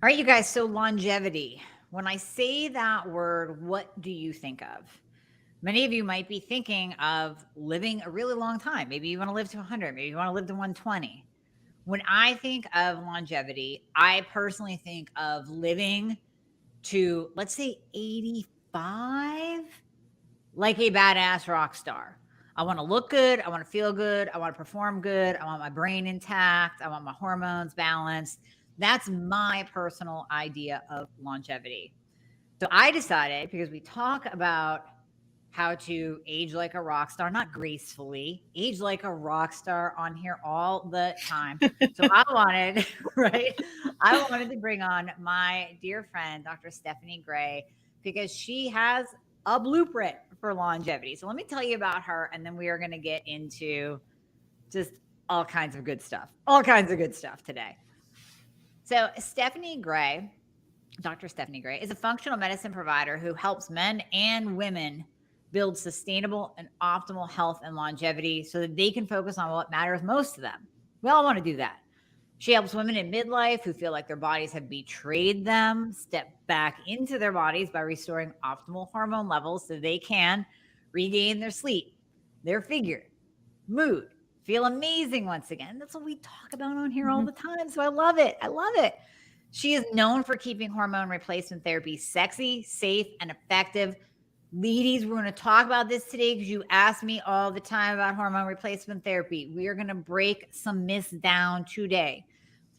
All right, you guys. So, longevity. When I say that word, what do you think of? Many of you might be thinking of living a really long time. Maybe you want to live to 100, maybe you want to live to 120. When I think of longevity, I personally think of living to, let's say, 85, like a badass rock star. I want to look good. I want to feel good. I want to perform good. I want my brain intact. I want my hormones balanced. That's my personal idea of longevity. So I decided, because we talk about how to age like a rock star, not gracefully, age like a rock star on here all the time. So I wanted, right? I wanted to bring on my dear friend, Dr. Stephanie Gray, because she has a blueprint for longevity. So let me tell you about her, and then we are going to get into just all kinds of good stuff today. So Stephanie Gray, Dr. Stephanie Gray, is a functional medicine provider who helps men and women build sustainable and optimal health and longevity so that they can focus on what matters most to them. We all want to do that. She helps women in midlife who feel like their bodies have betrayed them step back into their bodies by restoring optimal hormone levels so they can regain their sleep, their figure, mood, feel amazing once again. That's what we talk about on here all Mhm. the time. So I love it. I love it. She is known for keeping hormone replacement therapy sexy, safe, and effective. Ladies, we're going to talk about this today because you ask me all the time about hormone replacement therapy. We are going to break some myths down today.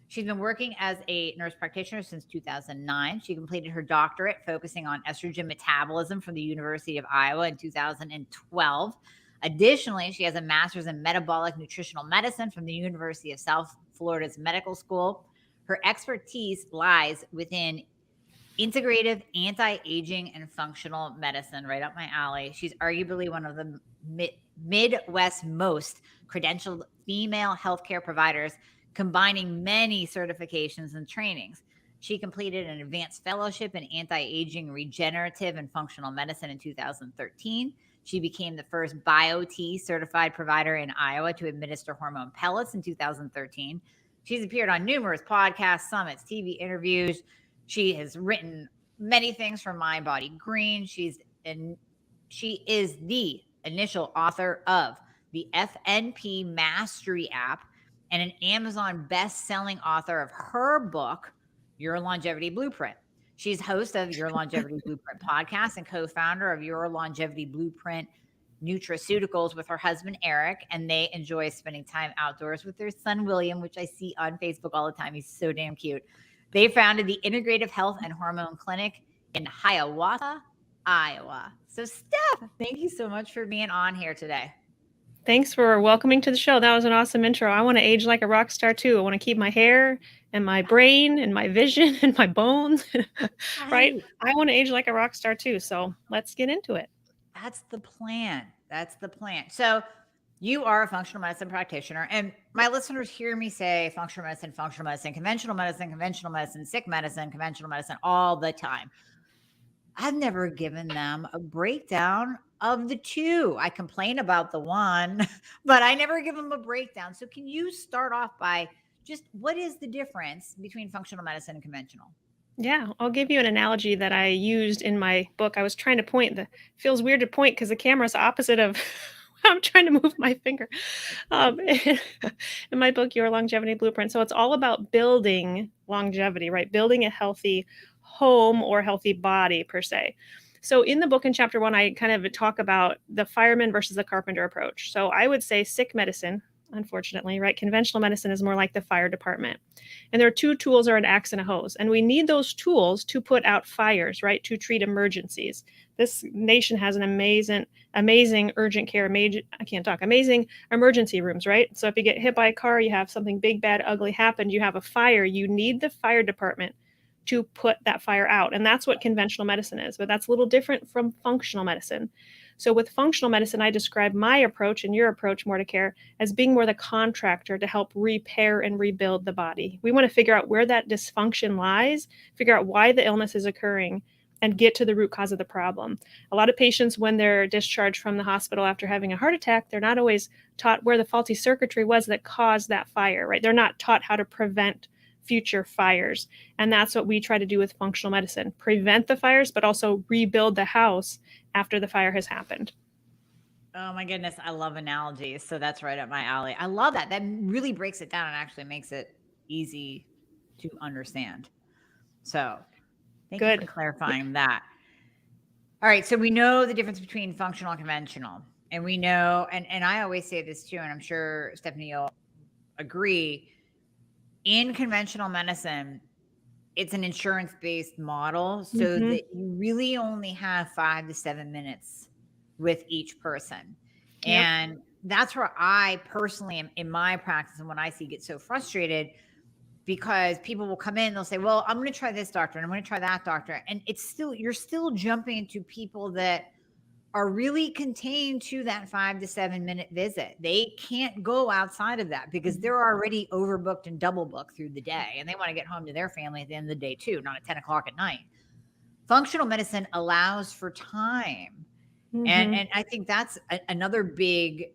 She's been working as a nurse practitioner since 2009. She completed her doctorate focusing on estrogen metabolism from the University of Iowa in 2012. Additionally, she has a master's in metabolic nutritional medicine from the University of South Florida's Medical School. Her expertise lies within integrative anti-aging and functional medicine, right up my alley. She's arguably one of the Midwest most credentialed female healthcare providers, combining many certifications and trainings. She completed an advanced fellowship in anti-aging, regenerative, and functional medicine in 2013. She became the first BioT certified provider in Iowa to administer hormone pellets in 2013. She's appeared on numerous podcasts, summits, TV interviews. She has written many things for My Body Green. She is the initial author of the FNP Mastery app and an Amazon best-selling author of her book, Your Longevity Blueprint. She's host of Your Longevity Blueprint podcast and co-founder of Your Longevity Blueprint Nutraceuticals with her husband Eric, and they enjoy spending time outdoors with their son William, which I see on Facebook all the time. He's so damn cute. They founded the Integrative Health and Hormone Clinic in Hiawatha, Iowa. So, Steph, thank you so much for being on here today. Thanks for welcoming to the show. That was an awesome intro. I want to age like a rock star too. I want to keep my hair and my brain and my vision and my bones, right? Right. I want to age like a rock star too. So let's get into it. That's the plan. That's the plan. So, you are a functional medicine practitioner, and my listeners hear me say functional medicine, conventional medicine, sick medicine, conventional medicine all the time. I've never given them a breakdown of the two. I complain about the one, but I never give them a breakdown. So, can you start off by just what is the difference between functional medicine and conventional? Yeah, I'll give you an analogy that I used in my book. I was trying to point. The feels weird to point because the camera's opposite of. I'm trying to move my finger. In my book, Your Longevity Blueprint. So it's all about building longevity, right? Building a healthy home or healthy body per se. So in the book in chapter 1, I kind of talk about the fireman versus the carpenter approach. So I would say sick medicine, unfortunately, right? Conventional medicine is more like the fire department. And there are two tools or an axe and a hose. And we need those tools to put out fires, right? To treat emergencies. This nation has an amazing urgent care, amazing emergency rooms, right? So if you get hit by a car, you have something big, bad, ugly happened, you have a fire, you need the fire department to put that fire out. And that's what conventional medicine is, but that's a little different from functional medicine. So with functional medicine, I describe my approach and your approach, more to care, as being more the contractor to help repair and rebuild the body. We want to figure out where that dysfunction lies, figure out why the illness is occurring, and get to the root cause of the problem. A lot of patients, when they're discharged from the hospital after having a heart attack, they're not always taught where the faulty circuitry was that caused that fire, right? They're not taught how to prevent future fires. And that's what we try to do with functional medicine: prevent the fires, but also rebuild the house after the fire has happened. Oh my goodness, I love analogies. So that's right up my alley. I love that. That really breaks it down and actually makes it easy to understand. So thank you for Good. clarifying that. All right. So we know the difference between functional and conventional. And we know, and I always say this too, and I'm sure Stephanie will agree, in conventional medicine, it's an insurance-based model so Mhm. that you really only have 5 to 7 minutes with each person. Yep. And that's where I personally am in my practice, and when I see get so frustrated because people will come in, they'll say, well, I'm going to try this doctor and I'm going to try that doctor. And it's still, you're still jumping into people that are really contained to that 5 to 7 minute visit. They can't go outside of that because they're already overbooked and double booked through the day, and they want to get home to their family at the end of the day too, not at 10 o'clock at night. Functional medicine allows for time. And, Mhm. and I think that's another big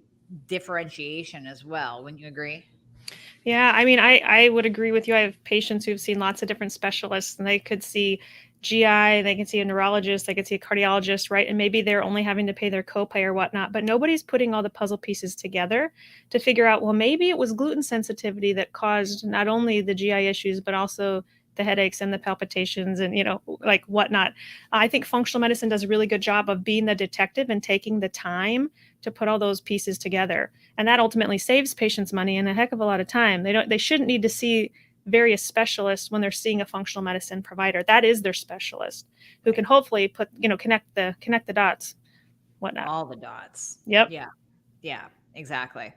differentiation as well. Wouldn't you agree? Yeah, I mean, I would agree with you. I have patients who've seen lots of different specialists, and they could see GI, they can see a neurologist, they could see a cardiologist, right? And maybe they're only having to pay their copay or whatnot, but nobody's putting all the puzzle pieces together to figure out, well, maybe it was gluten sensitivity that caused not only the GI issues, but also the headaches and the palpitations and, like whatnot. I think functional medicine does a really good job of being the detective and taking the time to put all those pieces together. And that ultimately saves patients money and a heck of a lot of time. They shouldn't need to see various specialists when they're seeing a functional medicine provider. That is their specialist who can Right. hopefully connect the dots, whatnot. All the dots. Yep. Yeah. Yeah, exactly.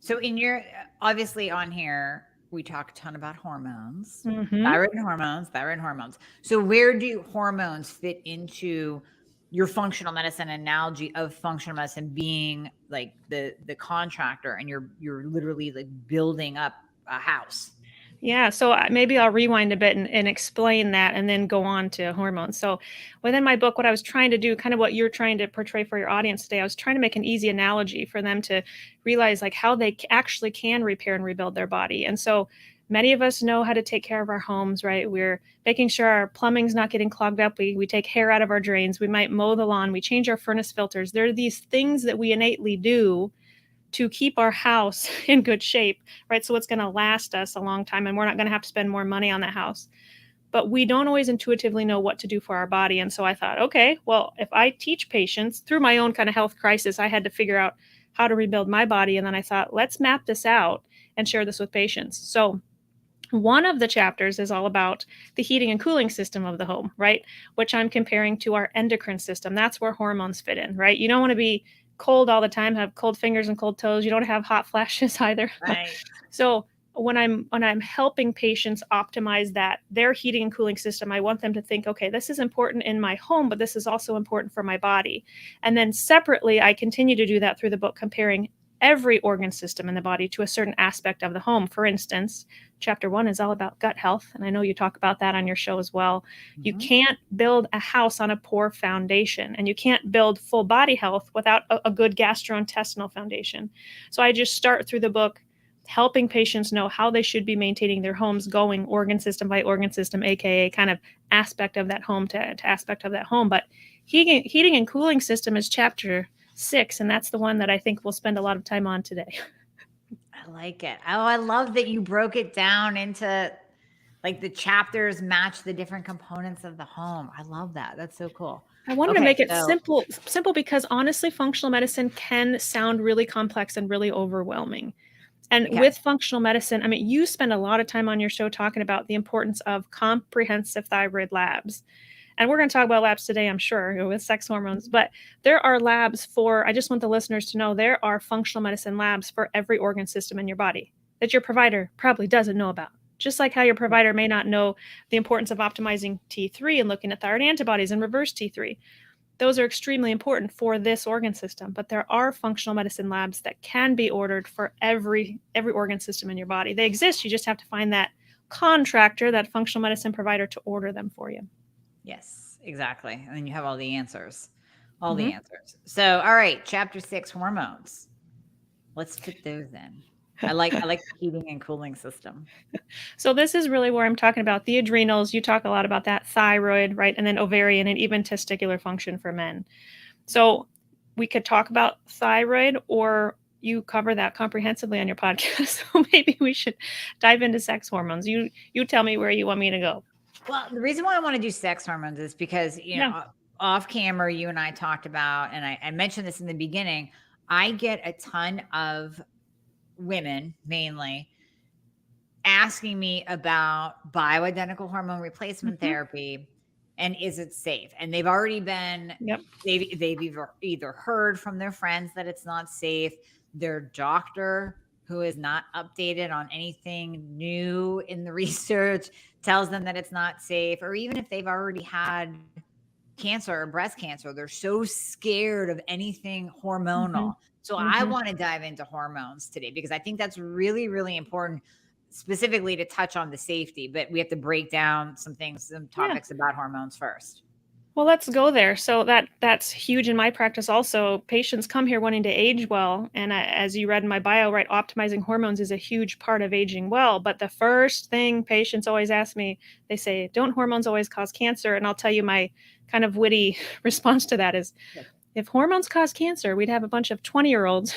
So in your obviously on here, we talk a ton about hormones, Hmm. thyroid hormones. So where do hormones fit into your functional medicine analogy of functional medicine being like the contractor, and you're literally like building up a house? Yeah, so maybe I'll rewind a bit and explain that and then go on to hormones. So, within my book, what I was trying to do, kind of what you're trying to portray for your audience today, I was trying to make an easy analogy for them to realize like how they actually can repair and rebuild their body. And so, many of us know how to take care of our homes, right? We're making sure our plumbing's not getting clogged up. We take hair out of our drains. We might mow the lawn. We change our furnace filters. There are these things that we innately do to keep our house in good shape, right? So it's going to last us a long time and we're not going to have to spend more money on that house. But we don't always intuitively know what to do for our body. And so I thought, okay, well, if I teach patients through my own kind of health crisis, I had to figure out how to rebuild my body. And then I thought, let's map this out and share this with patients. So one of the chapters is all about the heating and cooling system of the home, right? Which I'm comparing to our endocrine system. That's where hormones fit in, right? You don't want to be cold all the time, have cold fingers and cold toes. You don't have hot flashes either. Right. So when I'm helping patients optimize that their heating and cooling system, I want them to think, okay, this is important in my home, but this is also important for my body. And then separately, I continue to do that through the book, comparing every organ system in the body to a certain aspect of the home. For instance, chapter 1 is all about gut health, and I know you talk about that on your show as well. You Mhm. can't build a house on a poor foundation, and you can't build full body health without a good gastrointestinal foundation. So I just start through the book helping patients know how they should be maintaining their homes, going organ system by organ system, aka kind of aspect of that home to aspect of that home. But heating and cooling system is chapter 6, and that's the one that I think we'll spend a lot of time on today. I like it. Oh, I love that you broke it down into like the chapters match the different components of the home. I love that. That's so cool. I wanted to Okay, make it so simple because honestly, functional medicine can sound really complex and really overwhelming. And okay. with functional medicine, I mean, you spend a lot of time on your show talking about the importance of comprehensive thyroid labs. And we're going to talk about labs today, I'm sure, with sex hormones. But there are labs for, I just want the listeners to know, there are functional medicine labs for every organ system in your body that your provider probably doesn't know about. Just like how your provider may not know the importance of optimizing T3 and looking at thyroid antibodies and reverse T3. Those are extremely important for this organ system, but there are functional medicine labs that can be ordered for every organ system in your body. They exist. You just have to find that contractor, that functional medicine provider, to order them for you. Yes, exactly. And then you have all the answers. All the Mhm. answers. So, all right, chapter 6, hormones. Let's fit those in. I like the heating and cooling system. So this is really where I'm talking about the adrenals. You talk a lot about that thyroid, right? And then ovarian and even testicular function for men. So we could talk about thyroid, or you cover that comprehensively on your podcast. So maybe we should dive into sex hormones. You tell me where you want me to go. Well, the reason why I want to do sex hormones is because, Yeah. off camera, you and I talked about, and I mentioned this in the beginning, I get a ton of women mainly asking me about bioidentical hormone replacement therapy and is it safe? And they've already been, Yep. they've either heard from their friends that it's not safe, their doctor who is not updated on anything new in the research tells them that it's not safe, or even if they've already had cancer or breast cancer, they're so scared of anything hormonal. So I want to dive into hormones today because I think that's really, really important, specifically to touch on the safety, but we have to break down some things, some topics about hormones first. Well, let's go there. So that's huge in my practice also. Patients come here wanting to age well, and as you read in my bio, right, optimizing hormones is a huge part of aging well. But the first thing patients always ask me, they say, "Don't hormones always cause cancer?" And I'll tell you my kind of witty response to that is, if hormones cause cancer, we'd have a bunch of 20-year-olds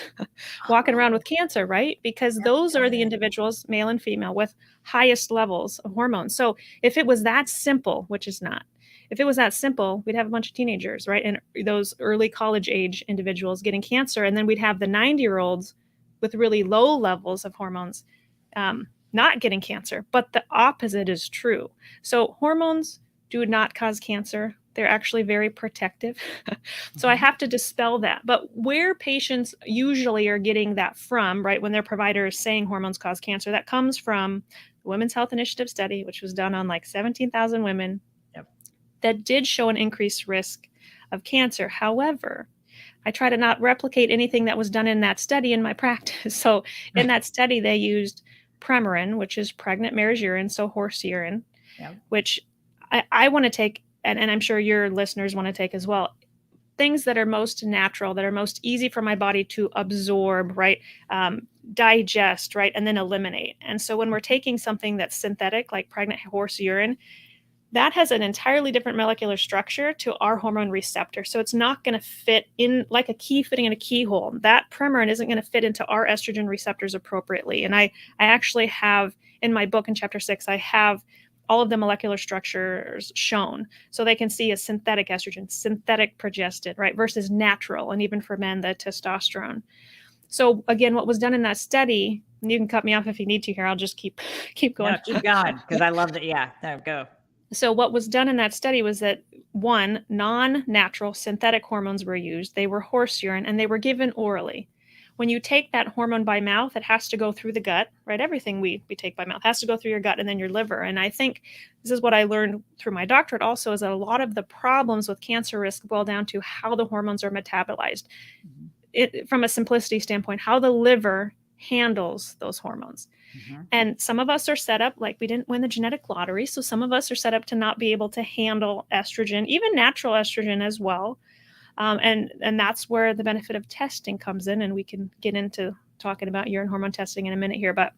walking around with cancer, right? Because those are the individuals, male and female, with highest levels of hormones. So if it was that simple, which is not, if it was that simple, we'd have a bunch of teenagers, right? And those early college age individuals getting cancer. And then we'd have the 90-year-olds with really low levels of hormones not getting cancer. But the opposite is true. So hormones do not cause cancer. They're actually very protective. So I have to dispel that. But where patients usually are getting that from, right, when their provider is saying hormones cause cancer, that comes from the Women's Health Initiative study, which was done on like 17,000 women. That did show an increased risk of cancer. However, I try to not replicate anything that was done in that study in my practice. So in that study, they used Premarin, which is pregnant mare's urine, so horse urine, which I want to take, and I'm sure your listeners want to take as well, things that are most natural, that are most easy for my body to absorb, right, digest, right, and then eliminate. And so when we're taking something that's synthetic, like pregnant horse urine, that has an entirely different molecular structure to our hormone receptor. So it's not going to fit in like a key fitting in a keyhole. That Premarin isn't going to fit into our estrogen receptors appropriately. And I actually have in my book in chapter 6, I have all of the molecular structures shown so they can see a synthetic estrogen, synthetic progestin, right, versus natural, and even for men, the testosterone. So again, what was done in that study, and you can cut me off if you need to here, I'll just keep going. No, keep going, because I love that. Yeah, no, go. So what was done in that study was that, one, non-natural synthetic hormones were used. They were horse urine, and they were given orally. When you take that hormone by mouth, it has to go through the gut, right? Everything we take by mouth has to go through your gut and then your liver. And I think this is what I learned through my doctorate also, is that a lot of the problems with cancer risk boil down to how the hormones are metabolized. From a simplicity standpoint, how the liver handles those hormones. And some of us are set up like we didn't win the genetic lottery. So some of us are set up to not be able to handle estrogen, even natural estrogen as well. And that's where the benefit of testing comes in. And we can get into talking about urine hormone testing in a minute here. But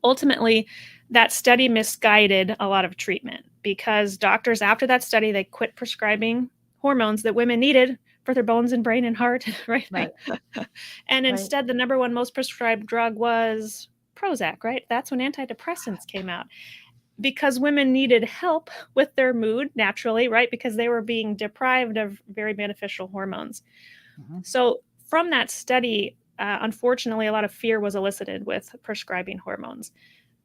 ultimately, that study misguided a lot of treatment, because doctors after that study, they quit prescribing hormones that women needed for their bones and brain and heart, right? And instead, the number one most prescribed drug was Prozac, right? That's when antidepressants came out, because women needed help with their mood naturally, right? Because they were being deprived of very beneficial hormones. So from that study, unfortunately, a lot of fear was elicited with prescribing hormones.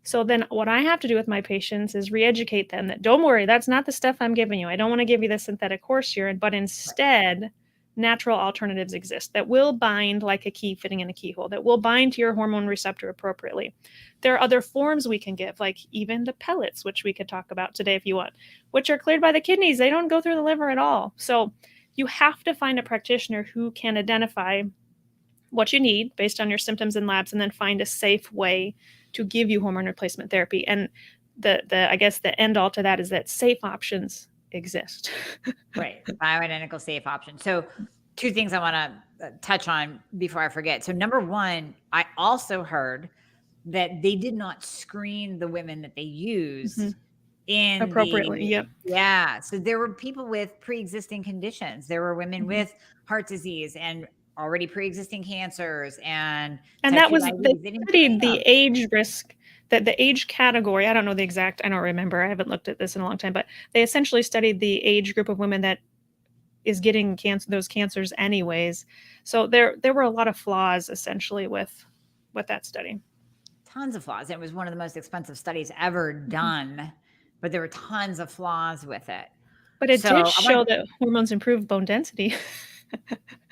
So then what I have to do with my patients is re-educate them that, don't worry, that's not the stuff I'm giving you. I don't want to give you the synthetic horse urine, but instead, natural alternatives exist that will bind like a key fitting in a keyhole, that will bind to your hormone receptor appropriately. There are other forms we can give, like even the pellets, which we could talk about today if you want, which are cleared by the kidneys. They don't go through the liver at all. So you have to find a practitioner who can identify what you need based on your symptoms and labs, and then find a safe way to give you hormone replacement therapy. And I guess the end all to that is that safe options exist. Right. Bioidentical safe option. So two things I want to touch on before I forget. So number one, I also heard that they did not screen the women that they used in Appropriately. Yep. so there were people with pre-existing conditions. There were women with heart disease and already pre-existing cancers and type that 2 was, they diabetes. They didn't screen studied the them. age risk, that the age category, I don't know the exact, I don't remember, I haven't looked at this in a long time, but they essentially studied the age group of women that is getting those cancers anyways. So there were a lot of flaws essentially with that study. Tons of flaws. It was one of the most expensive studies ever done, but there were tons of flaws with it. But it did show that hormones improve bone density.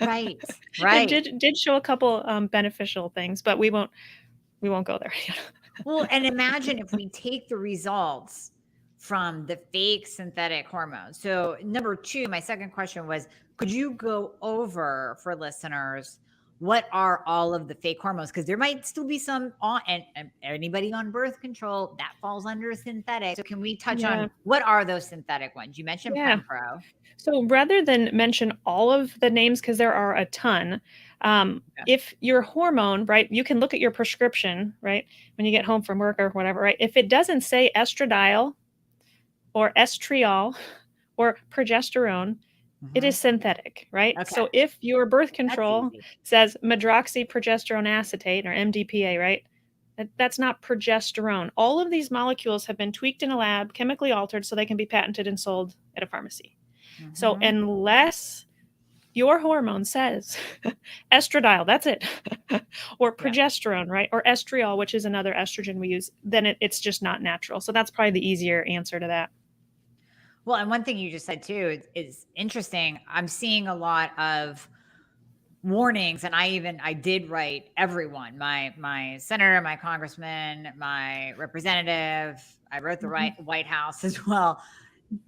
Right. It did show a couple beneficial things, but we won't go there. Well, and imagine if we take the results from the fake synthetic hormones. So number two, my second question was, could you go over for listeners, what are all of the fake hormones? Because there might still be some on, and anybody on birth control that falls under synthetic. So can we touch on what are those synthetic ones? You mentioned Prempro. So rather than mention all of the names, because there are a ton, if your hormone, right, you can look at your prescription, right, when you get home from work or whatever, right, if it doesn't say estradiol or estriol or progesterone, it is synthetic, right? Okay. So if your birth control says medroxyprogesterone acetate or MDPA, right, that's not progesterone. All of these molecules have been tweaked in a lab, chemically altered, so they can be patented and sold at a pharmacy. So unless your hormone says estradiol, that's it, or progesterone, right, or estriol, which is another estrogen we use, then it's just not natural. So that's probably the easier answer to that. Well, and one thing you just said too is interesting. I'm seeing a lot of warnings, and I did write everyone, my senator, my congressman, my representative. I wrote the White House as well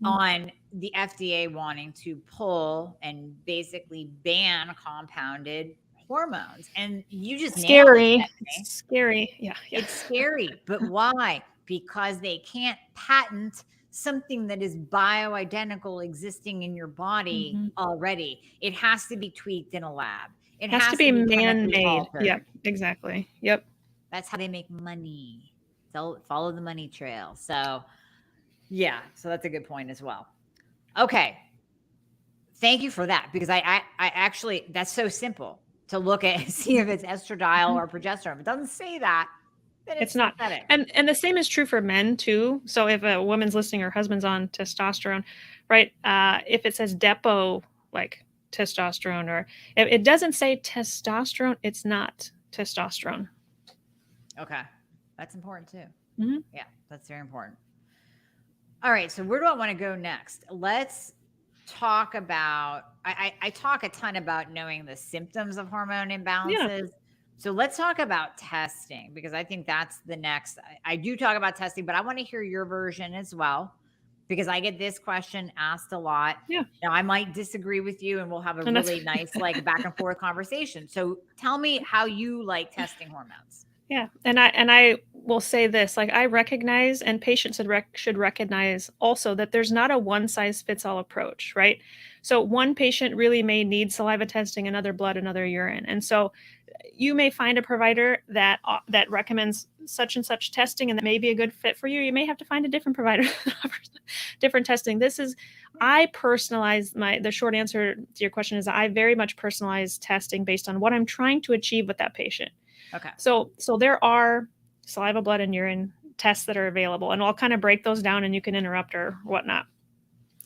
on the FDA wanting to pull and basically ban compounded hormones. And you just scary, nailed it, scary, yeah. It's scary, but why? Because they can't patent something that is bioidentical existing in your body already. It has to be tweaked in a lab. It has to be man-made. Yep, exactly. Yep. That's how they make money. So follow the money trail. So yeah, so that's a good point as well. Okay. Thank you for that, because I actually, that's so simple to look at and see if it's estradiol or progesterone. If it doesn't say that, then it's not. And the same is true for men too. So if a woman's listening, her husband's on testosterone, right? If it says depo, like testosterone, or if it doesn't say testosterone, it's not testosterone. Okay. That's important too. Yeah, that's very important. All right. So where do I want to go next? Let's talk about, I talk a ton about knowing the symptoms of hormone imbalances. So let's talk about testing, because I think that's the next. I do talk about testing, but I want to hear your version as well, because I get this question asked a lot. Yeah. Now I might disagree with you, and we'll have a really nice like back and forth conversation. So tell me how you like testing hormones. Yeah. And I will say this, like, I recognize, and patients should recognize also, that there's not a one size fits all approach, right? So one patient really may need saliva testing, another blood, another urine. And so you may find a provider that recommends such and such testing, and that may be a good fit for you. You may have to find a different provider that offers different testing. I personalize the short answer to your question is I very much personalize testing based on what I'm trying to achieve with that patient. Okay. So there are saliva, blood, and urine tests that are available, and I'll kind of break those down, and you can interrupt or whatnot.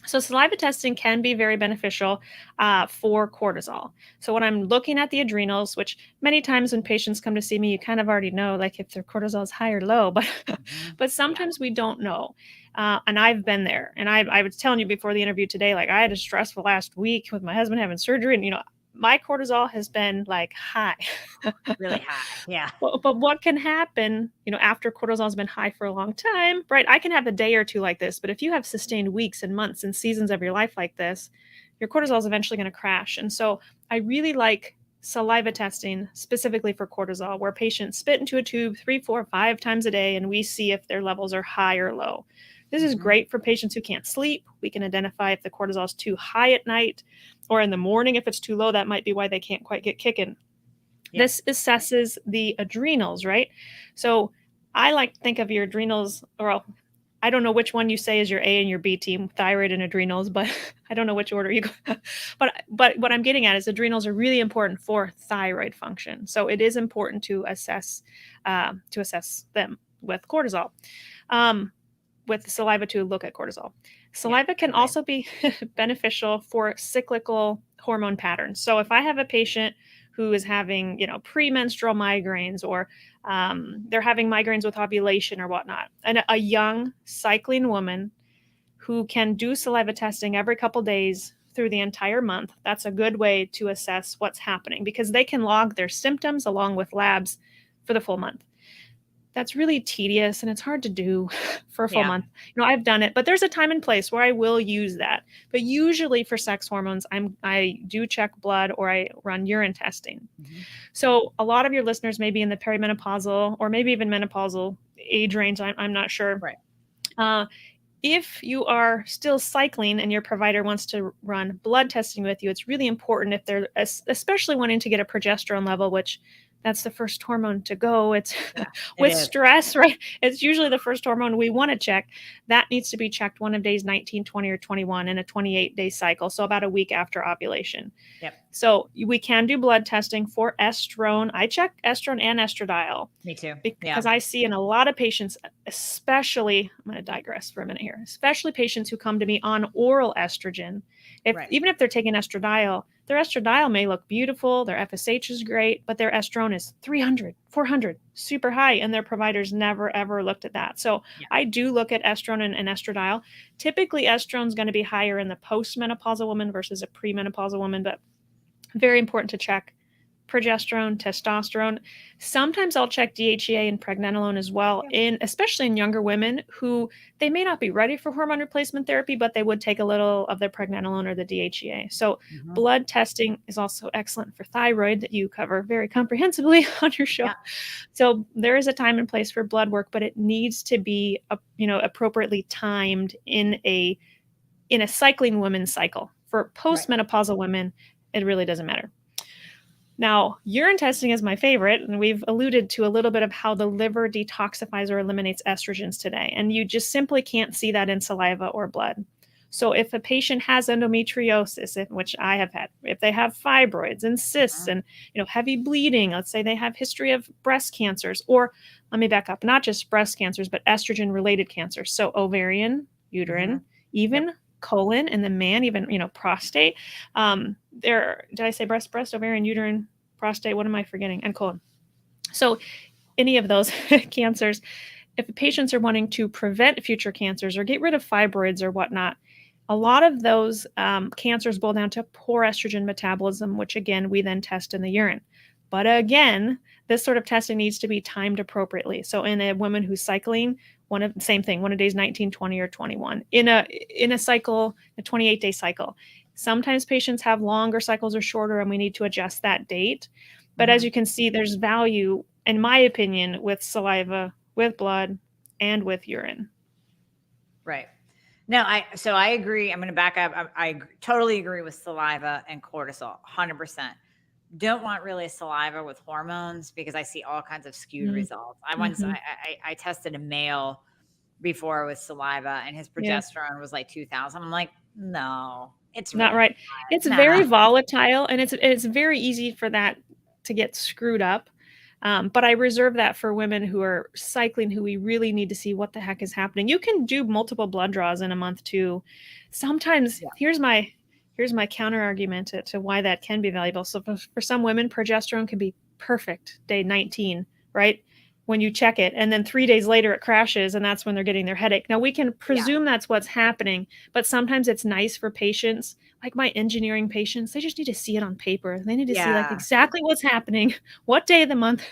So saliva testing can be very beneficial for cortisol. So when I'm looking at the adrenals, which many times when patients come to see me, you kind of already know, like, if their cortisol is high or low, but sometimes we don't know. And I've been there. And I was telling you before the interview today, like, I had a stressful last week with my husband having surgery, and, my cortisol has been like high. Really high. Yeah. But what can happen, after cortisol has been high for a long time, right? I can have a day or two like this, but if you have sustained weeks and months and seasons of your life like this, your cortisol is eventually going to crash. And so I really like saliva testing specifically for cortisol, where patients spit into a tube 3, 4, 5 times a day, and we see if their levels are high or low. This is great for patients who can't sleep. We can identify if the cortisol is too high at night. or in the morning. If it's too low, that might be why they can't quite get kicking. Yeah. This assesses the adrenals, right? So I like to think of your adrenals, or I don't know which one you say is your A and your B team, thyroid and adrenals, but I don't know which order you go. But what I'm getting at is adrenals are really important for thyroid function. So it is important to assess them with cortisol, with saliva to look at cortisol. Saliva can also be beneficial for cyclical hormone patterns. So if I have a patient who is having, premenstrual migraines, or they're having migraines with ovulation or whatnot, and a young cycling woman who can do saliva testing every couple days through the entire month, that's a good way to assess what's happening, because they can log their symptoms along with labs for the full month. That's really tedious and it's hard to do for a full month. I've done it, but there's a time and place where I will use that. But usually for sex hormones, I do check blood, or I run urine testing. Mm-hmm. So a lot of your listeners may be in the perimenopausal or maybe even menopausal age range. I'm not sure. Right. If you are still cycling and your provider wants to run blood testing with you, it's really important, if they're especially wanting to get a progesterone level, which that's the first hormone to go. It's with stress, right? It's usually the first hormone we want to check. That needs to be checked one of days 19, 20, or 21 in a 28-day cycle. So about a week after ovulation. Yep. So we can do blood testing for estrone. I check estrone and estradiol. Me too. Because I see in a lot of patients, especially, I'm going to digress for a minute here, especially patients who come to me on oral estrogen. Even if they're taking estradiol, their estradiol may look beautiful, their FSH is great, but their estrone is 300, 400, super high, and their providers never, ever looked at that. So I do look at estrone and estradiol. Typically, estrone is going to be higher in the postmenopausal woman versus a premenopausal woman, but very important to check progesterone, testosterone. Sometimes I'll check DHEA and pregnenolone as well, especially in younger women who they may not be ready for hormone replacement therapy, but they would take a little of their pregnenolone or the DHEA. So blood testing is also excellent for thyroid, that you cover very comprehensively on your show. So there is a time and place for blood work, but it needs to be appropriately timed in a cycling women's cycle. For postmenopausal women, it really doesn't matter. Now, urine testing is my favorite, and we've alluded to a little bit of how the liver detoxifies or eliminates estrogens today, and you just simply can't see that in saliva or blood. So if a patient has endometriosis, which I have had, if they have fibroids and cysts and heavy bleeding, let's say they have history of breast cancers, or let me back up, not just breast cancers, but estrogen-related cancers, so ovarian, uterine, even colon, and the man, even prostate. Did I say breast, ovarian, uterine, prostate? What am I forgetting? And colon. So any of those cancers, if the patients are wanting to prevent future cancers or get rid of fibroids or whatnot, a lot of those cancers boil down to poor estrogen metabolism, which again, we then test in the urine. But again, this sort of testing needs to be timed appropriately. So in a woman who's cycling, same thing, one of days 19, 20, or 21. In a cycle, a 28-day cycle. Sometimes patients have longer cycles or shorter, and we need to adjust that date. But as you can see, there's value, in my opinion, with saliva, with blood, and with urine. Right. No, I agree. I'm going to back up. I totally agree with saliva and cortisol, 100%. Don't want really saliva with hormones, because I see all kinds of skewed results. I tested a male before with saliva, and his progesterone was like 2,000. I'm like, no, it's not right. It's very volatile, and it's very easy for that to get screwed up. But I reserve that for women who are cycling, who we really need to see what the heck is happening. You can do multiple blood draws in a month too. Sometimes here's my counter argument to why that can be valuable. So for some women, progesterone can be perfect day 19, right? When you check it, and then 3 days later it crashes, and that's when they're getting their headache. Now we can presume that's what's happening, but sometimes it's nice for patients, like my engineering patients, they just need to see it on paper. They need to see like exactly what's happening, what day of the month.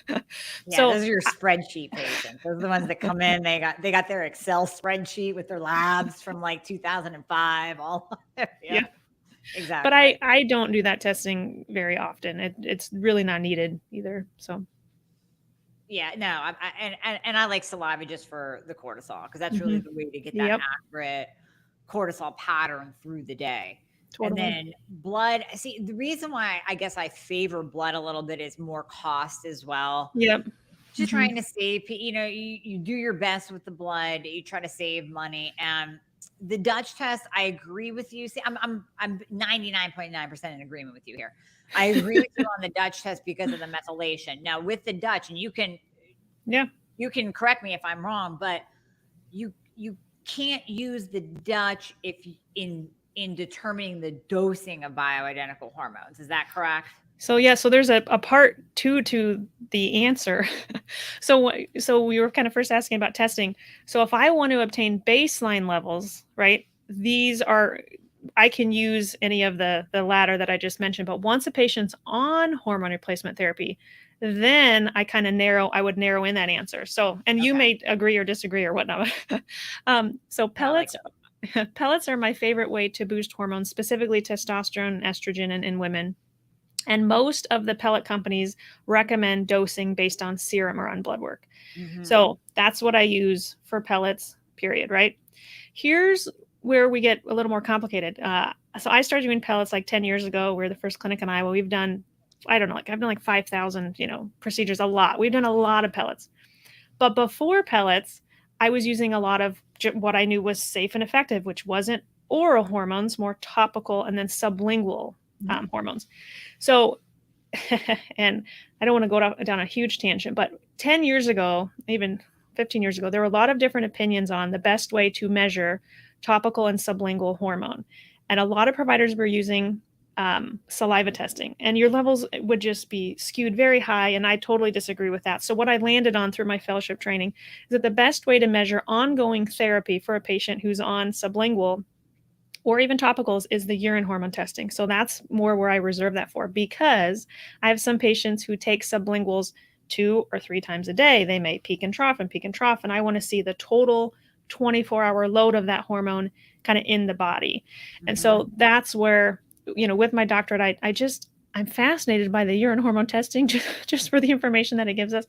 So those are your spreadsheet patients. Those are the ones that come in. They got their Excel spreadsheet with their labs from like 2005. Exactly. But I don't do that testing very often. It's really not needed either. So. Yeah, no, I like saliva just for the cortisol, because that's really the way to get that accurate cortisol pattern through the day. Totally. And then blood. See, the reason why I guess I favor blood a little bit is more cost as well. Yep. Just Mhm. trying to save, you do your best with the blood, you try to save money. And the Dutch test, I agree with you. See, I'm 99.9% in agreement with you here. I agree with you on the Dutch test because of the methylation. Now with the Dutch, and Yeah. you can correct me if I'm wrong, but you can't use the Dutch if in determining the dosing of bioidentical hormones. Is that correct? So yeah, so there's a part two to the answer. So we were kind of first asking about testing. So if I want to obtain baseline levels, right? I can use any of the latter that I just mentioned. But once a patient's on hormone replacement therapy, then I would narrow in that answer. So, and you Okay. may agree or disagree or whatnot. So pellets. Pellets are my favorite way to boost hormones, specifically testosterone, estrogen in women. And most of the pellet companies recommend dosing based on serum or on blood work. Mhm. So that's what I use for pellets, period, right? Here's where we get a little more complicated. So I started doing pellets like 10 years ago. We're the first clinic in Iowa. We've done, I don't know, I've done like 5,000, procedures, a lot. We've done a lot of pellets. But before pellets, I was using a lot of what I knew was safe and effective, which wasn't oral hormones, more topical and then sublingual hormones. So, and I don't want to go down a huge tangent, but 10 years ago, even 15 years ago, there were a lot of different opinions on the best way to measure topical and sublingual hormone. And a lot of providers were using saliva testing, and your levels would just be skewed very high. And I totally disagree with that. So what I landed on through my fellowship training is that the best way to measure ongoing therapy for a patient who's on sublingual or even topicals is the urine hormone testing. So that's more where I reserve that for, because I have some patients who take sublinguals 2 or 3 times a day. They may peak and trough, and I want to see the total 24-hour load of that hormone kind of in the body. And so that's where, with my doctorate, I'm fascinated by the urine hormone testing just for the information that it gives us.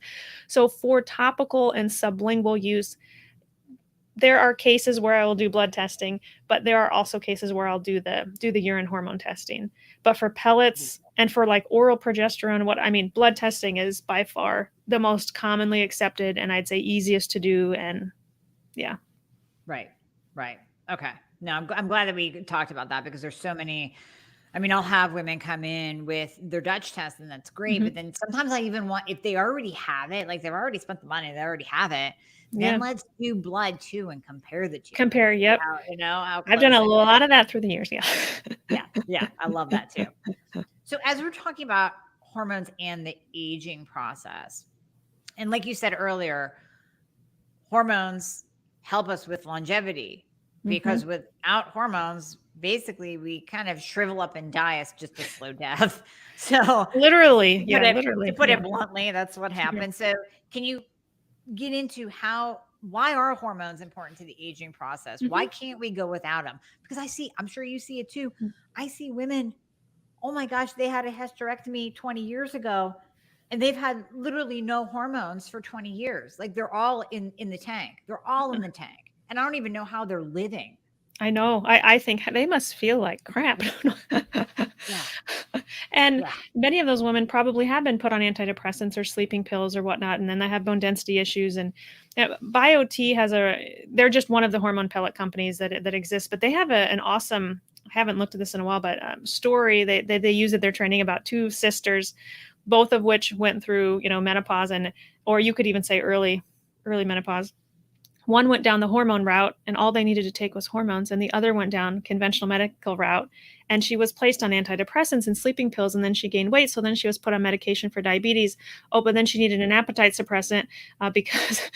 So for topical and sublingual use, there are cases where I will do blood testing, but there are also cases where I'll do the urine hormone testing. But for pellets and for like oral progesterone, blood testing is by far the most commonly accepted and I'd say easiest to do. And yeah. Right. Okay. No, I'm glad that we talked about that, because there's so many. I'll have women come in with their Dutch test, and that's great. But then sometimes I even want, if they already have it, like they've already spent the money, they already have it, then let's do blood too and compare the two. Compare, yep. How I've done a lot of that through the years. Yeah. Yeah. I love that too. So as we're talking about hormones and the aging process, and like you said earlier, hormones help us with longevity, because without hormones, basically we kind of shrivel up and die. It's just a slow death. So literally, to put it bluntly, that's what happens. So can you get into why are hormones important to the aging process? Why can't we go without them? Because I'm sure you see it too. I see women, oh my gosh, they had a hysterectomy 20 years ago and they've had literally no hormones for 20 years. Like they're all in the tank. They're all in the tank. And I don't even know how they're living. I know. I think they must feel like crap. And many of those women probably have been put on antidepressants or sleeping pills or whatnot, and then they have bone density issues. And BioTE they're just one of the hormone pellet companies that exists, but they have an awesome, I haven't looked at this in a while, but story they use at their training about 2 sisters, both of which went through, menopause, or you could even say early menopause. One went down the hormone route and all they needed to take was hormones, and the other went down conventional medical route, and she was placed on antidepressants and sleeping pills, and then she gained weight, so then she was put on medication for diabetes. But then she needed an appetite suppressant because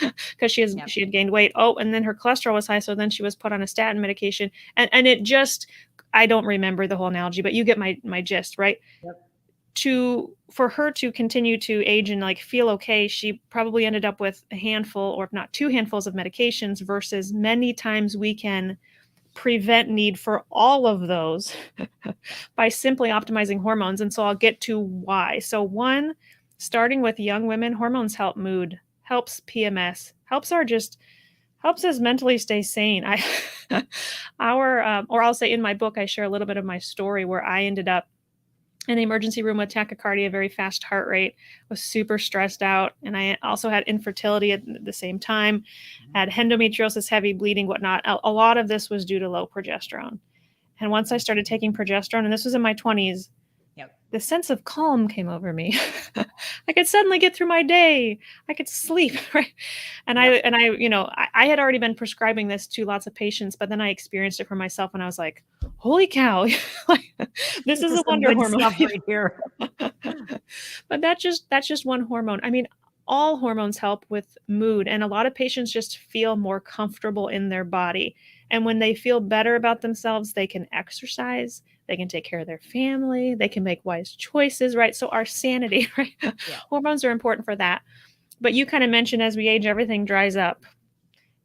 she had gained weight. And then her cholesterol was high, so then she was put on a statin medication, and it just, I don't remember the whole analogy, but you get my gist, right? Yep. For her to continue to age and like feel okay, she probably ended up with a handful, or if not 2 handfuls of medications, versus many times we can prevent need for all of those by simply optimizing hormones. And so I'll get to why. So 1, starting with young women, hormones help mood, helps PMS, helps our just helps us mentally stay sane. Or I'll say in my book, I share a little bit of my story where I ended up in the emergency room with tachycardia, very fast heart rate, was super stressed out. And I also had infertility at the same time, had endometriosis, heavy bleeding, whatnot. A lot of this was due to low progesterone. And once I started taking progesterone, and this was in my 20s, the sense of calm came over me. I could suddenly get through my day. I could sleep, right? And I had already been prescribing this to lots of patients, but then I experienced it for myself, and I was like, "Holy cow! Like, this is a wonder hormone right here." But that's just one hormone. I mean, all hormones help with mood, and a lot of patients just feel more comfortable in their body. And when they feel better about themselves, they can exercise, they can take care of their family, they can make wise choices, right? So our sanity, right? Yeah. Hormones are important for that. But you kind of mentioned as we age, everything dries up.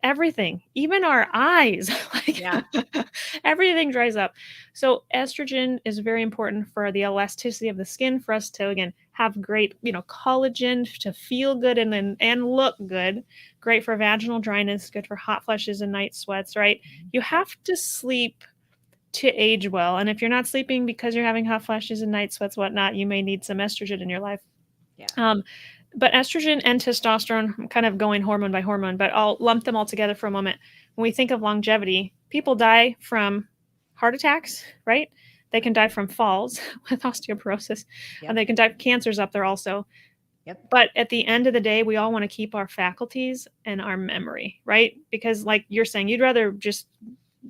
Everything, even our eyes, everything dries up. So estrogen is very important for the elasticity of the skin, for us to, again, have great, collagen, to feel good and look good. Great for vaginal dryness, good for hot flushes and night sweats, right? You have to sleep to age well. And if you're not sleeping because you're having hot flashes and night sweats, whatnot, you may need some estrogen in your life. Yeah. But estrogen and testosterone, I'm kind of going hormone by hormone, but I'll lump them all together for a moment. When we think of longevity, people die from heart attacks, right? They can die from falls with osteoporosis, and they can die. Cancer's up there also. But at the end of the day, we all want to keep our faculties and our memory, right? Because like you're saying, you'd rather just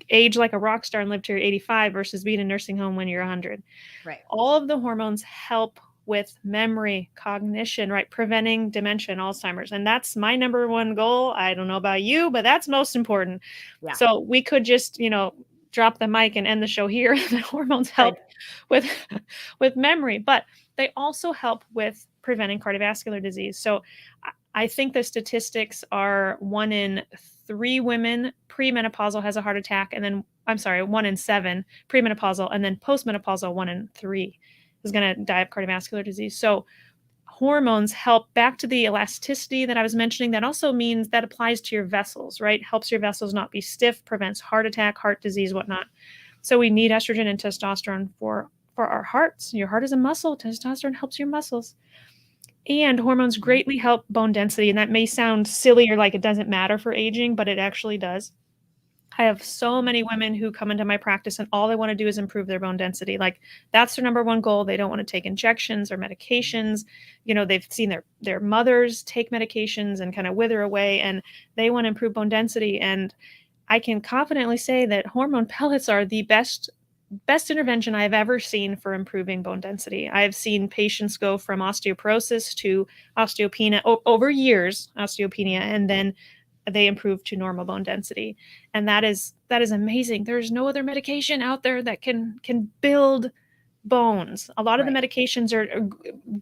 age like a rock star and live to your 85 versus be in a nursing home when you're 100. Right. All of the hormones help with memory, cognition, right? Preventing dementia and Alzheimer's. And that's my number one goal. I don't know about you, but that's most important. Yeah. So we could just, drop the mic and end the show here. The hormones help with memory, but they also help with preventing cardiovascular disease. So I think the statistics are 1 in 3 women premenopausal has a heart attack, and then 1 in 7 premenopausal, and then postmenopausal 1 in 3 is going to die of cardiovascular disease. So hormones help, back to the elasticity that I was mentioning. That also means that applies to your vessels, right? Helps your vessels not be stiff, prevents heart attack, heart disease, whatnot. So we need estrogen and testosterone for our hearts. Your heart is a muscle. Testosterone helps your muscles. And hormones greatly help bone density. And that may sound silly or like it doesn't matter for aging, but it actually does. I have so many women who come into my practice and all they want to do is improve their bone density. Like that's their number one goal. They don't want to take injections or medications. They've seen their mothers take medications and kind of wither away, and they want to improve bone density. And I can confidently say that hormone pellets are the best intervention I've ever seen for improving bone density. I've seen patients go from osteoporosis to osteopenia over years, osteopenia, and then they improve to normal bone density. And that is amazing. There's no other medication out there that can build bones. A lot of the medications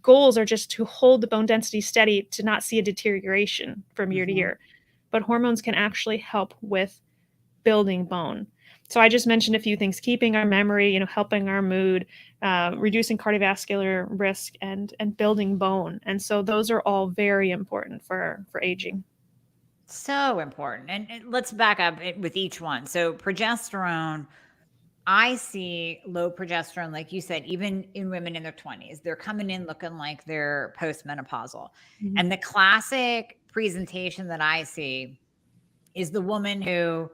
goals are just to hold the bone density steady, to not see a deterioration from year to year. But hormones can actually help with building bone. So I just mentioned a few things: keeping our memory, helping our mood, reducing cardiovascular risk, and building bone. And so those are all very important for aging. So important. And let's back up with each one. So progesterone, I see low progesterone, like you said, even in women in their 20s, they're coming in looking like they're postmenopausal. Mm-hmm. And the classic presentation that I see is the woman who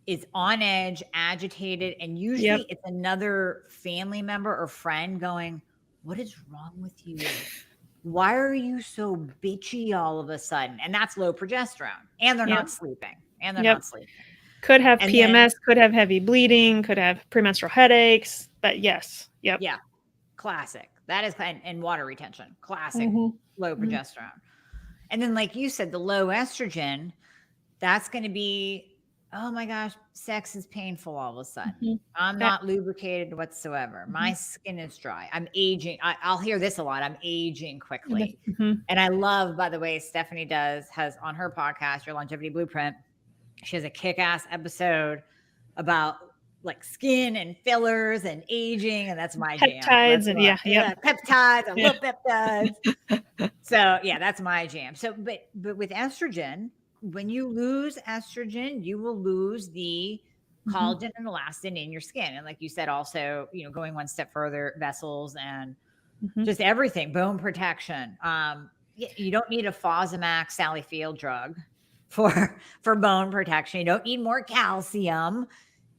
is on edge, agitated, and usually it's another family member or friend going, "What is wrong with you? Why are you so bitchy all of a sudden?" And that's low progesterone. And they're not sleeping. Could have PMS, could have heavy bleeding, could have premenstrual headaches. But yes. Yeah. Classic. That is, and water retention. Classic low progesterone. And then, like you said, the low estrogen, that's going to be, oh my gosh, sex is painful all of a sudden. I'm not lubricated whatsoever. My skin is dry. I'm aging. I'll hear this a lot. I'm aging quickly. And I love, by the way, Stephanie has on her podcast, Your Longevity Blueprint, she has a kick-ass episode about like skin and fillers and aging. And that's my jam. Peptides and peptides. I love peptides. So yeah, that's my jam. So, but with estrogen, when you lose estrogen, you will lose the Mhm. collagen and elastin in your skin. And like you said, also, going one step further, vessels and Mhm. just everything, bone protection. You don't need a Fosamax Sally Field drug for bone protection. You don't need more calcium.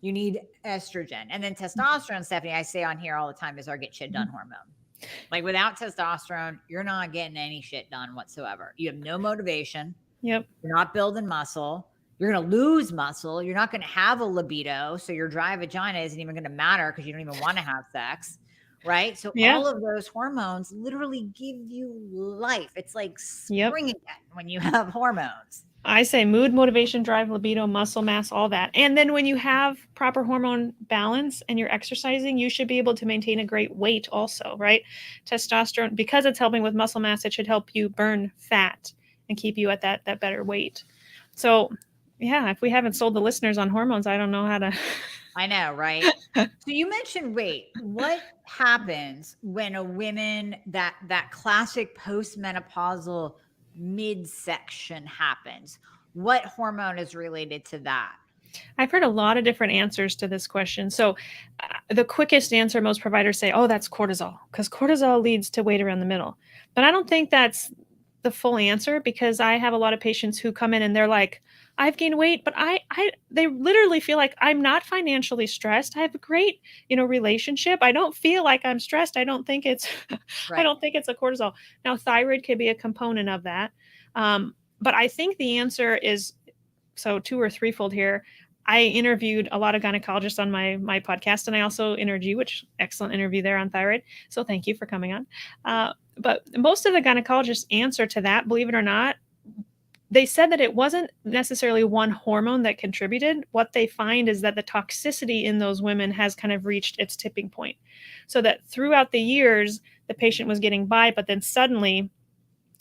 You need estrogen. And then testosterone, Stephanie, I say on here all the time, is our get shit done Mhm. hormone. Like without testosterone, you're not getting any shit done whatsoever. You have no motivation. Yep. You're not building muscle. You're going to lose muscle. You're not going to have a libido. So your dry vagina isn't even going to matter because you don't even want to have sex. Right. So Yeah. all of those hormones literally give you life. It's like Yep. spring again when you have hormones. I say mood, motivation, drive, libido, muscle mass, all that. And then when you have proper hormone balance and you're exercising, you should be able to maintain a great weight also, right? Testosterone, because it's helping with muscle mass, it should help you burn fat and keep you at that better weight. So, yeah, if we haven't sold the listeners on hormones, I don't know how to. I know, right? So you mentioned weight. What happens when a woman that classic postmenopausal midsection happens? What hormone is related to that? I've heard a lot of different answers to this question. So, the quickest answer most providers say, "Oh, that's cortisol," because cortisol leads to weight around the middle. But I don't think that's the full answer because I have a lot of patients who come in and they're like, "I've gained weight, but they literally feel like I'm not financially stressed. I have a great, relationship. I don't feel like I'm stressed. I don't think it's, I Right. don't think it's a cortisol." Now, thyroid could be a component of that, but I think the answer is so two or threefold here. I interviewed a lot of gynecologists on my podcast, and I also interviewed you, which excellent interview there on thyroid. So thank you for coming on. But most of the gynecologists' answer to that, believe it or not, they said that it wasn't necessarily one hormone that contributed. What they find is that the toxicity in those women has kind of reached its tipping point. So that throughout the years, the patient was getting by, but then suddenly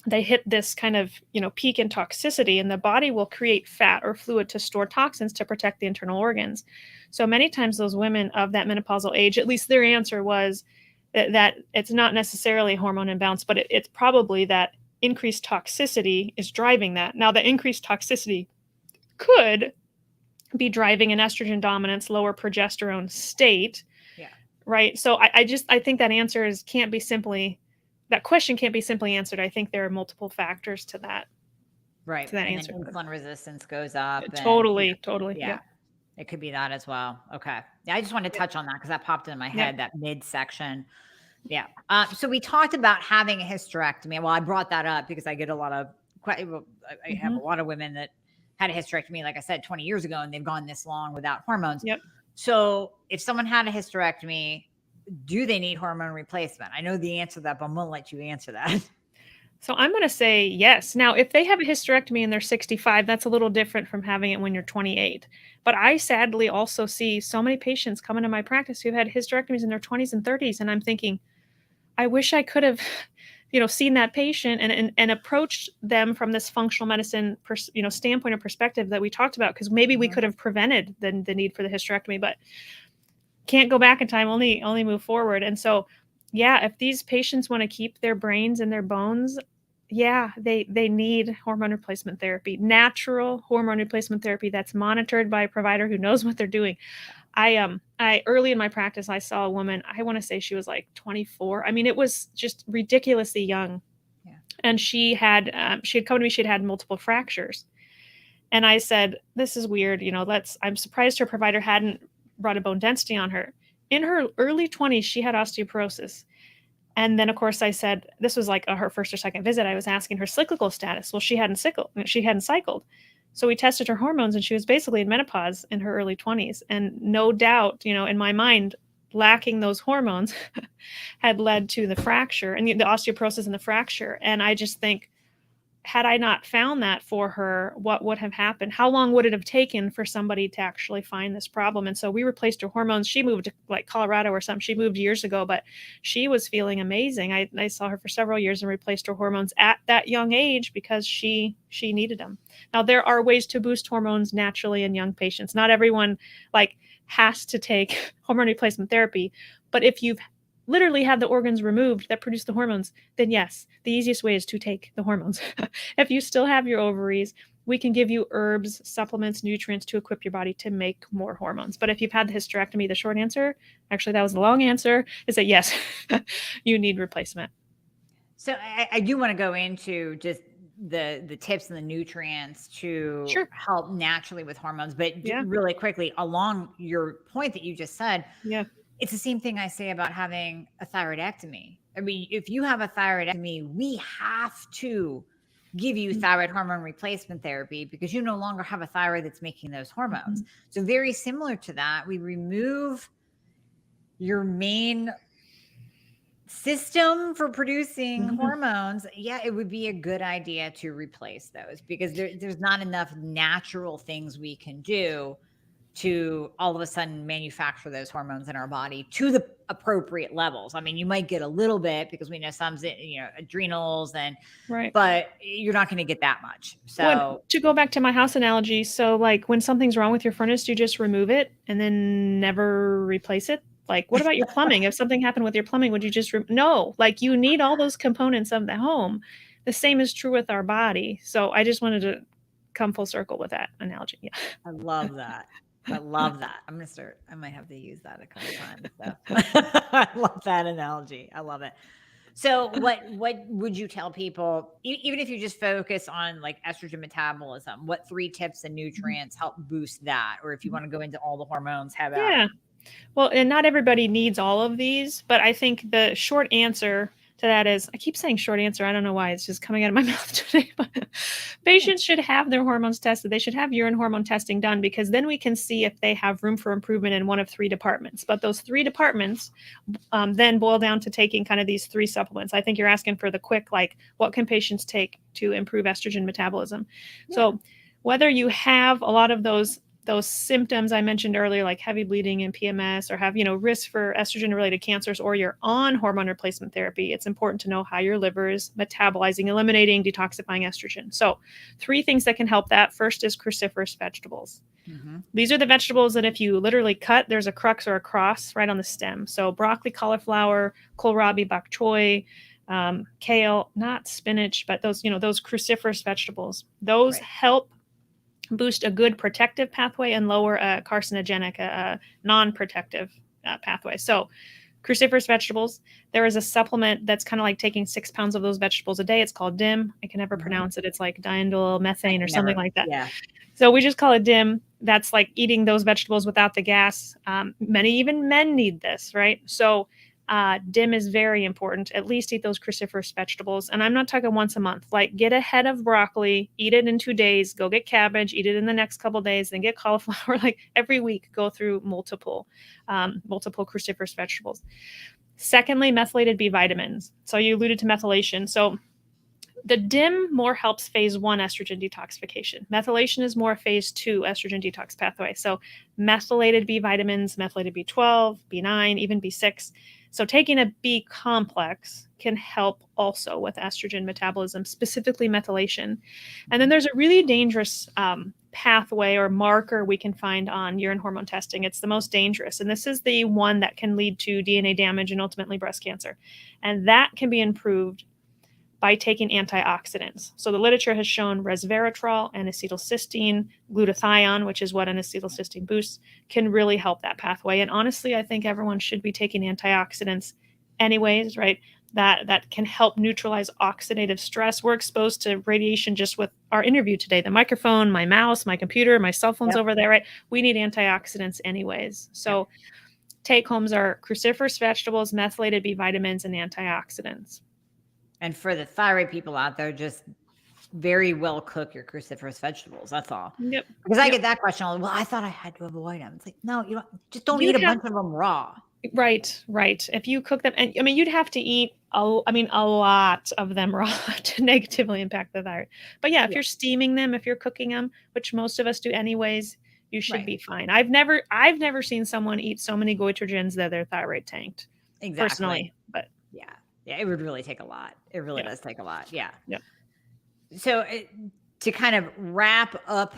they hit this kind of peak in toxicity, and the body will create fat or fluid to store toxins to protect the internal organs. So many times those women of that menopausal age, at least their answer was that it's not necessarily hormone imbalance, but it's probably that increased toxicity is driving that. Now the increased toxicity could be driving an estrogen dominance, lower progesterone state. Yeah. Right. So I think that answer is can't be simply that question can't be simply answered. I think there are multiple factors to that Right. And then answer. insulin resistance goes up and Totally, totally. yeah, Yep. it could be that as well. Okay. Yeah, I just wanted to Yep. touch on that because that popped in my Yep. head, that midsection. Yeah. So we talked about having a hysterectomy. Well, I brought that up because I get a lot of I have a Mhm. lot of women that had a hysterectomy, like I said, 20 years ago, and they've gone this long without hormones. Yep. So if someone had a hysterectomy, do they need hormone replacement? I know the answer to that, but I'm gonna let you answer that. So I'm going to say yes. Now, if they have a hysterectomy and they're 65, that's a little different from having it when you're 28. But I sadly also see so many patients come into my practice who've had hysterectomies in their 20s and 30s, and I'm thinking, I wish I could have, seen that patient and approached them from this functional medicine, standpoint or perspective that we talked about, because maybe we Mhm. could have prevented the need for the hysterectomy, but can't go back in time, only move forward. And so, yeah, if these patients want to keep their brains and their bones, yeah, they need hormone replacement therapy, natural hormone replacement therapy that's monitored by a provider who knows what they're doing. I early in my practice, I saw a woman, I want to say she was like 24. I mean, it was just ridiculously young. Yeah. And she had come to me, she had had multiple fractures. And I said, "This is weird, I'm surprised her provider hadn't brought a bone density on her." In her early 20s, she had osteoporosis. And then, of course, I said, this was like her first or second visit. I was asking her cyclical status. Well, she hadn't cycled. So we tested her hormones, and she was basically in menopause in her early 20s. And no doubt, in my mind, lacking those hormones had led to the fracture and the osteoporosis and the fracture. And I just think, had I not found that for her, what would have happened? How long would it have taken for somebody to actually find this problem? And so we replaced her hormones. She moved to like Colorado or something. She moved years ago, but she was feeling amazing. I saw her for several years and replaced her hormones at that young age because she needed them. Now there are ways to boost hormones naturally in young patients. Not everyone like has to take hormone replacement therapy, but if you've literally had the organs removed that produce the hormones, then yes, the easiest way is to take the hormones. If you still have your ovaries, we can give you herbs, supplements, nutrients to equip your body to make more hormones. But if you've had the hysterectomy, the short answer, actually that was the long answer, is that yes, you need replacement. So I do want to go into just the tips and the nutrients to Sure. help naturally with hormones, but Yeah. really quickly along your point that you just said, Yeah. it's the same thing I say about having a thyroidectomy. I mean, if you have a thyroidectomy, we have to give you thyroid hormone replacement therapy because you no longer have a thyroid that's making those hormones. So very similar to that, we remove your main system for producing hormones. Yeah, it would be a good idea to replace those because there's not enough natural things we can do to all of a sudden manufacture those hormones in our body to the appropriate levels. I mean, you might get a little bit because we know some, adrenals Right. but you're not going to get that much. Well, So to go back to my house analogy, so like when something's wrong with your furnace, you just remove it and then never replace it. Like, what about your plumbing? If something happened with your plumbing, would you just no? Like, you need all those components of the home. The same is true with our body. So I just wanted to come full circle with that analogy. Yeah. I love that. I love that. I might have to use that a couple times. So. I love that analogy. I love it. So what would you tell people, even if you just focus on like estrogen metabolism, what 3 tips and nutrients help boost that? Or if you want to go into all the hormones, have at Yeah. it. Well, and not everybody needs all of these, but I think the short answer to that is I keep saying short answer. I don't know why it's just coming out of my mouth today, but patients should have their hormones tested. They should have urine hormone testing done because then we can see if they have room for improvement in one of 3 departments. But those 3 departments then boil down to taking kind of these 3 supplements. I think you're asking for the quick, like, what can patients take to improve estrogen metabolism? Yeah. So whether you have a lot of those symptoms I mentioned earlier, like heavy bleeding and PMS, or have, risk for estrogen related cancers, or you're on hormone replacement therapy, it's important to know how your liver is metabolizing, eliminating, detoxifying estrogen. So 3 things that can help that. First is cruciferous vegetables. These are the vegetables that if you literally cut, there's a crux or a cross right on the stem. So broccoli, cauliflower, kohlrabi, bok choy, kale, not spinach, but those cruciferous vegetables, those help boost a good protective pathway and lower a carcinogenic, non-protective pathway. So cruciferous vegetables, there is a supplement that's kind of like taking 6 pounds of those vegetables a day. It's called DIM. I can never pronounce it. It's like diindolyl methane or something like that. Yeah. So we just call it DIM. That's like eating those vegetables without the gas. Even men need this, right? So DIM is very important. At least eat those cruciferous vegetables. And I'm not talking once a month. Like, get ahead of broccoli, eat it in 2 days, go get cabbage, eat it in the next couple of days, then get cauliflower. Like every week, go through multiple cruciferous vegetables. Secondly, methylated B vitamins. So you alluded to methylation. So the DIM more helps phase 1 estrogen detoxification. Methylation is more phase 2 estrogen detox pathway. So methylated B vitamins, methylated B12, B9, even B6. So taking a B complex can help also with estrogen metabolism, specifically methylation. And then there's a really dangerous pathway or marker we can find on urine hormone testing. It's the most dangerous. And this is the one that can lead to DNA damage and ultimately breast cancer. And that can be improved by taking antioxidants. So the literature has shown resveratrol and acetylcysteine, glutathione, which is what an acetylcysteine boosts, can really help that pathway. And honestly, I think everyone should be taking antioxidants anyways, right? That can help neutralize oxidative stress. We're exposed to radiation just with our interview today. The microphone, my mouse, my computer, my cell phone's over there, right? We need antioxidants anyways. So take homes are cruciferous vegetables, methylated B vitamins, and antioxidants. And for the thyroid people out there, just very well cook your cruciferous vegetables. That's all. Yep. Because I get that question. Well, I thought I had to avoid them. It's like, no, you don't eat a bunch of them raw. Right. If you cook them, and I mean, you'd have to eat a lot of them raw to negatively impact the thyroid. But yeah, if you're steaming them, if you're cooking them, which most of us do anyways, you should be fine. I've never seen someone eat so many goitrogens that their thyroid tanked. Exactly. Personally, but yeah, it would really take a lot. It really does take a lot. Yeah. So to kind of wrap up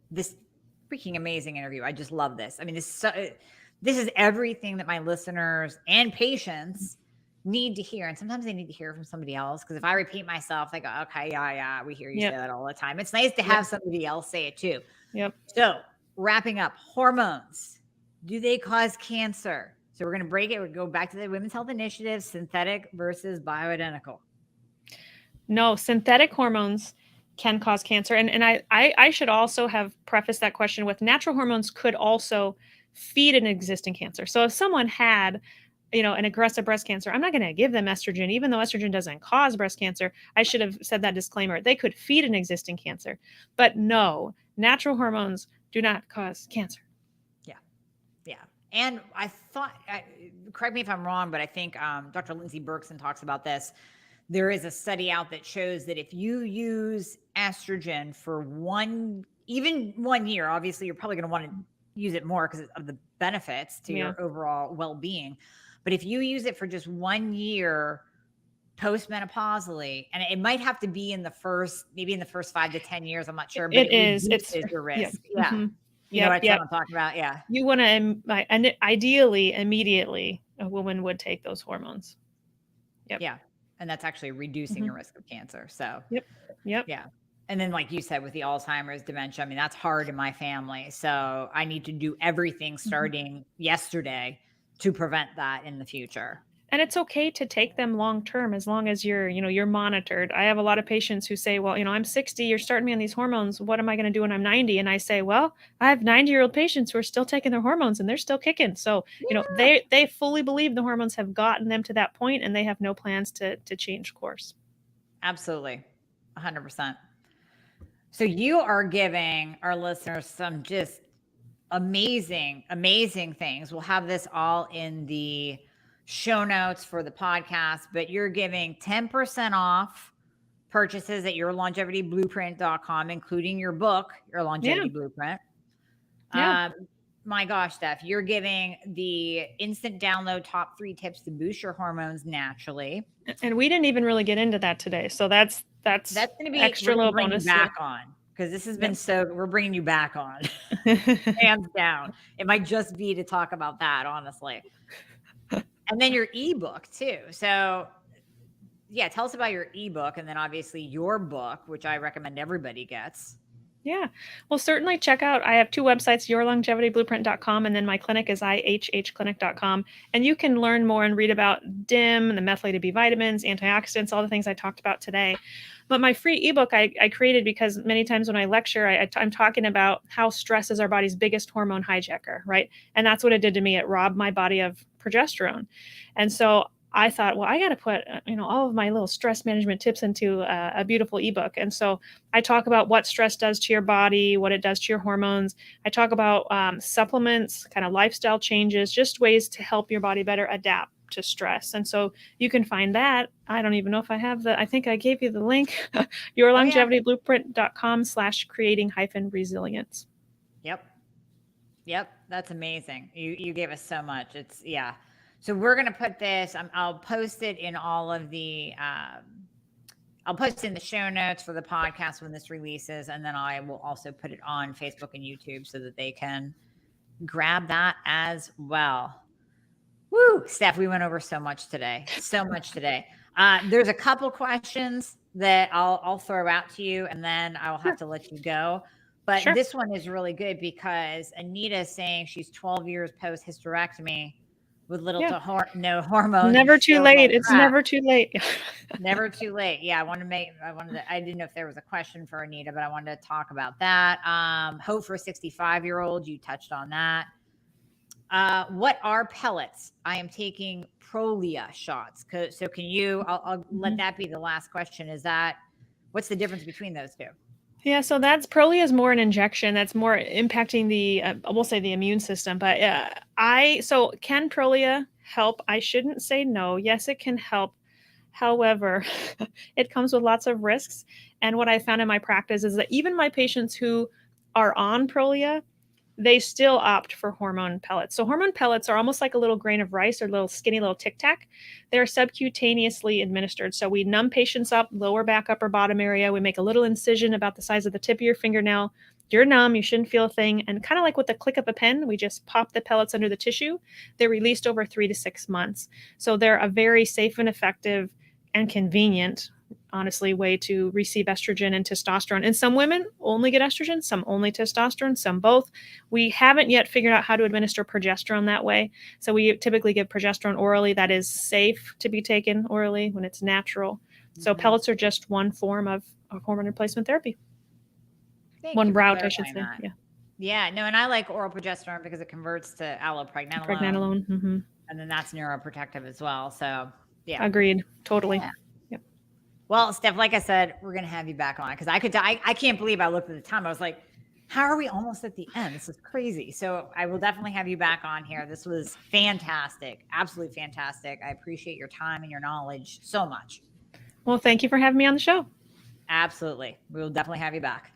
this freaking amazing interview, I just love this. I mean, this is everything that my listeners and patients need to hear. And sometimes they need to hear from somebody else. Because if I repeat myself, they go, okay, yeah, we hear you say that all the time. It's nice to have somebody else say it too. Yep. So wrapping up, hormones, do they cause cancer? So we're going to break it. We'll go back to the Women's Health Initiative, synthetic versus bioidentical. No, synthetic hormones can cause cancer. And I should also have prefaced that question with natural hormones could also feed an existing cancer. So if someone had, an aggressive breast cancer, I'm not going to give them estrogen, even though estrogen doesn't cause breast cancer. I should have said that disclaimer. They could feed an existing cancer. But no, natural hormones do not cause cancer. Yeah. And I thought, correct me if I'm wrong, but I think Dr. Lindsay Berkson talks about this. There is a study out that shows that if you use estrogen for even 1 year, obviously you're probably going to want to use it more because of the benefits to your overall well-being. But if you use it for just 1 year postmenopausally, and it might have to be maybe in the first 5 to 10 years, I'm not sure, but it's your risk. Yeah. Mm-hmm. You know what I'm talking about? Yeah. You want to, and ideally, immediately, a woman would take those hormones. Yep. Yeah. And that's actually reducing your risk of cancer. So, Yep. Yeah. And then, like you said, with the Alzheimer's, dementia, I mean, that's hard in my family. So I need to do everything starting yesterday to prevent that in the future. And it's okay to take them long term as long as you're monitored. I have a lot of patients who say, well, I'm 60, you're starting me on these hormones. What am I going to do when I'm 90? And I say, well, I have 90-year-old patients who are still taking their hormones and they're still kicking. So, they fully believe the hormones have gotten them to that point and they have no plans to change course. Absolutely. 100%. So you are giving our listeners some just amazing, amazing things. We'll have this all in the show notes for the podcast, but you're giving 10% off purchases at yourlongevityblueprint.com, including your book, Your Longevity Blueprint. My gosh, Steph, you're giving the instant download top 3 tips to boost your hormones naturally. And we didn't even really get into that today. So that's going to be extra little bonus back on, because this has been we're bringing you back on hands down. It might just be to talk about that, honestly. And then your ebook too. So tell us about your ebook, and then obviously your book, which I recommend everybody gets. Yeah. Well, certainly check out, I have 2 websites, yourlongevityblueprint.com, and then my clinic is ihhclinic.com. And you can learn more and read about DIM, the methylated B vitamins, antioxidants, all the things I talked about today. But my free ebook I created because many times when I lecture, I'm talking about how stress is our body's biggest hormone hijacker, right? And that's what it did to me. It robbed my body of progesterone. And so I thought, well, I got to put, all of my little stress management tips into a beautiful ebook. And so I talk about what stress does to your body, what it does to your hormones. I talk about supplements, kind of lifestyle changes, just ways to help your body better adapt to stress. And so you can find that. I don't even know if I have I think I gave you the link, yourlongevityblueprint.com/creating-resilience. Yep. That's amazing. You gave us so much. So we're going to put this, I'll post it in all of the, I'll post it in the show notes for the podcast when this releases. And then I will also put it on Facebook and YouTube so that they can grab that as well. Woo, Steph, we went over so much today. There's a couple questions that I'll throw out to you, and then I'll have to let you go. But this one is really good because Anita is saying she's 12 years post hysterectomy with little to no hormones. Never too late. It's never too late. Never too late. Yeah, I didn't know if there was a question for Anita, but I wanted to talk about that. Hope for a 65-year-old. You touched on that. What are pellets? I am taking Prolia shots. So can you, I'll let that be the last question. What's the difference between those two? Yeah, so Prolia is more an injection that's more impacting we'll say the immune system. But so can Prolia help? I shouldn't say no. Yes, it can help. However, it comes with lots of risks. And what I found in my practice is that even my patients who are on Prolia, they still opt for hormone pellets. So hormone pellets are almost like a little grain of rice or little skinny little Tic Tac. They're subcutaneously administered. So we numb patients up, lower back, upper bottom area. We make a little incision about the size of the tip of your fingernail. You're numb, you shouldn't feel a thing. And kind of like with the click of a pen, we just pop the pellets under the tissue. They're released over 3 to 6 months. So they're a very safe and effective and convenient, honestly, way to receive estrogen and testosterone. And some women only get estrogen, some only testosterone, some both. We haven't yet figured out how to administer progesterone that way. So we typically give progesterone orally. That is safe to be taken orally when it's natural. So pellets are just one form of hormone replacement therapy. Thank One you for route, I should clarifying say. that. Yeah. Yeah, no, and I like oral progesterone because it converts to allopregnanolone, Pregnenolone. and then that's neuroprotective as well. So yeah, Agreed. Totally. Yeah. Yep. Well, Steph, like I said, we're gonna have you back on because I can't believe I looked at the time. I was like, how are we almost at the end? This is crazy. So I will definitely have you back on here. This was fantastic, absolutely fantastic. I appreciate your time and your knowledge so much. Well, thank you for having me on the show. Absolutely, we will definitely have you back.